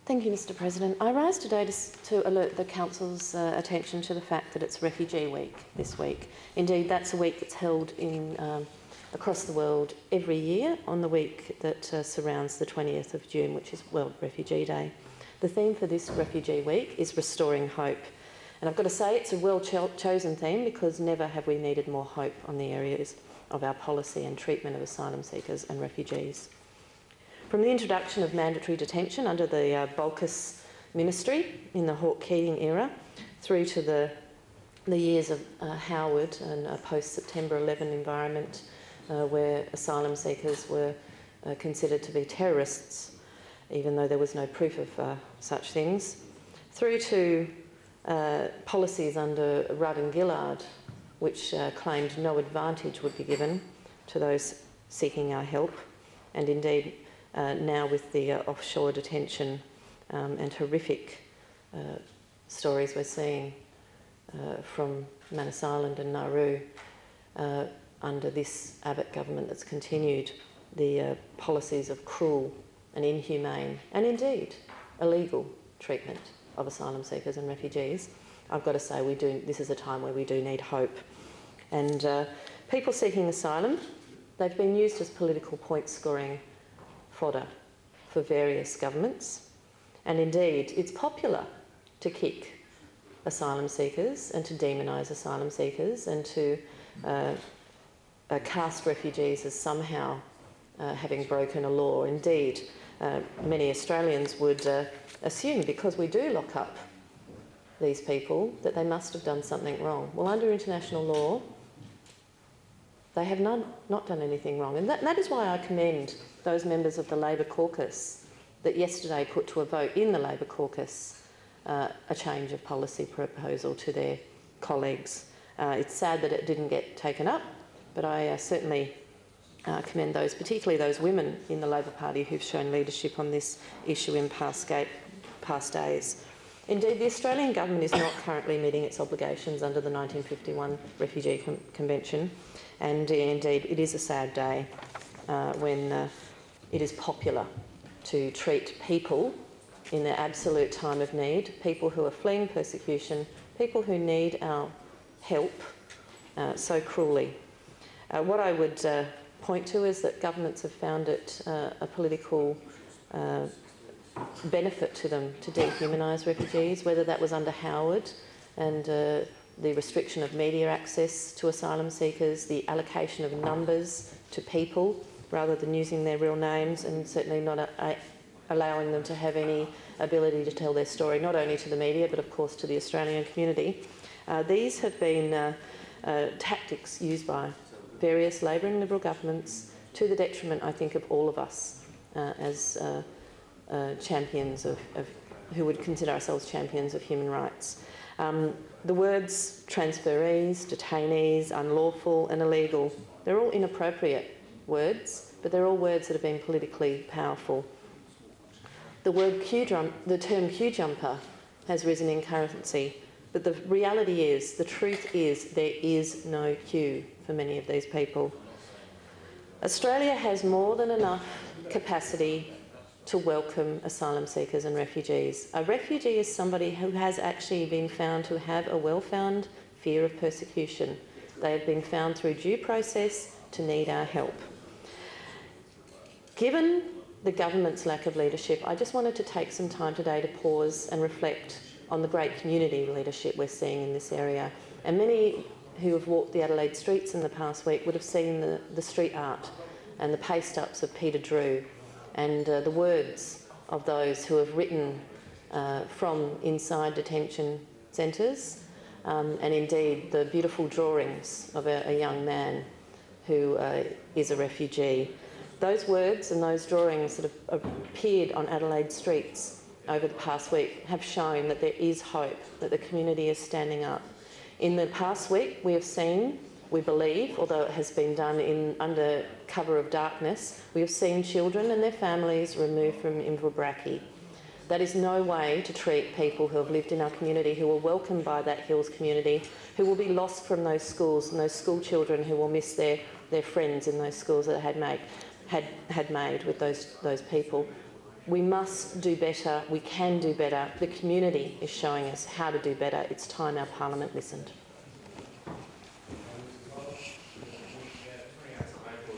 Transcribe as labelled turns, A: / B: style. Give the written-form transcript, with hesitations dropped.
A: Thank you, Mr President. I rise today to alert the Council's attention to the fact that it's Refugee Week this week. Indeed, that's a week that's held across the world every year on the week that surrounds the 20th of June, which is World Refugee Day. The theme for this Refugee Week is Restoring Hope. And I've got to say it's a well-chosen theme because never have we needed more hope on the areas of our policy and treatment of asylum seekers and refugees. From the introduction of mandatory detention under the Bolkus ministry in the Hawke Keating era through to the years of Howard and a post-September 11 environment where asylum seekers were considered to be terrorists, even though there was no proof of such things, through to policies under Rudd and Gillard, which claimed no advantage would be given to those seeking our help, and indeed now with the offshore detention and horrific stories we're seeing from Manus Island and Nauru under this Abbott government that's continued the policies of cruel and inhumane and indeed illegal treatment of asylum seekers and refugees. I've got to say this is a time where we do need hope. And people seeking asylum, they've been used as political point scoring fodder for various governments, and indeed it's popular to kick asylum seekers and to demonise asylum seekers and to cast refugees as somehow having broken a law. Indeed, many Australians would assume because we do lock up these people that they must have done something wrong. Well, under international law, they have not done anything wrong. And that is why I commend those members of the Labor caucus that yesterday put to a vote in the Labor caucus a change of policy proposal to their colleagues. It's sad that it didn't get taken up, but I certainly commend those, particularly those women in the Labor Party who've shown leadership on this issue in past days. Indeed, the Australian government is not currently meeting its obligations under the 1951 Refugee Convention, and indeed it is a sad day when it is popular to treat people in their absolute time of need, people who are fleeing persecution, people who need our help so cruelly. What I would point to is that governments have found it a political benefit to them to dehumanise refugees, whether that was under Howard and the restriction of media access to asylum seekers, the allocation of numbers to people rather than using their real names, and certainly not allowing them to have any ability to tell their story, not only to the media but of course to the Australian community. These have been tactics used by various Labor and Liberal governments to the detriment, I think, of all of us as champions of who would consider ourselves champions of human rights. The words transferees, detainees, unlawful and illegal, they're all inappropriate words, but they're all words that have been politically powerful. The term queue jumper has risen in currency, but the reality is, the truth is, there is no queue for many of these people. Australia has more than enough capacity to welcome asylum seekers and refugees. A refugee is somebody who has actually been found to have a well-founded fear of persecution. They have been found through due process to need our help. Given the government's lack of leadership, I just wanted to take some time today to pause and reflect on the great community leadership we're seeing in this area. And many who have walked the Adelaide streets in the past week would have seen the street art and the paste-ups of Peter Drew and the words of those who have written from inside detention centres, and indeed the beautiful drawings of a young man who is a refugee. Those words and those drawings that have appeared on Adelaide streets over the past week have shown that there is hope, that the community is standing up. In the past week we have seen, we believe, although it has been done under cover of darkness, we have seen children and their families removed from Inverbrackie. That is no way to treat people who have lived in our community, who were welcomed by that Hills community, who will be lost from those schools, and those school children who will miss their friends in those schools that had made with those people. We must do better. We can do better. The community is showing us how to do better. It's time our Parliament listened.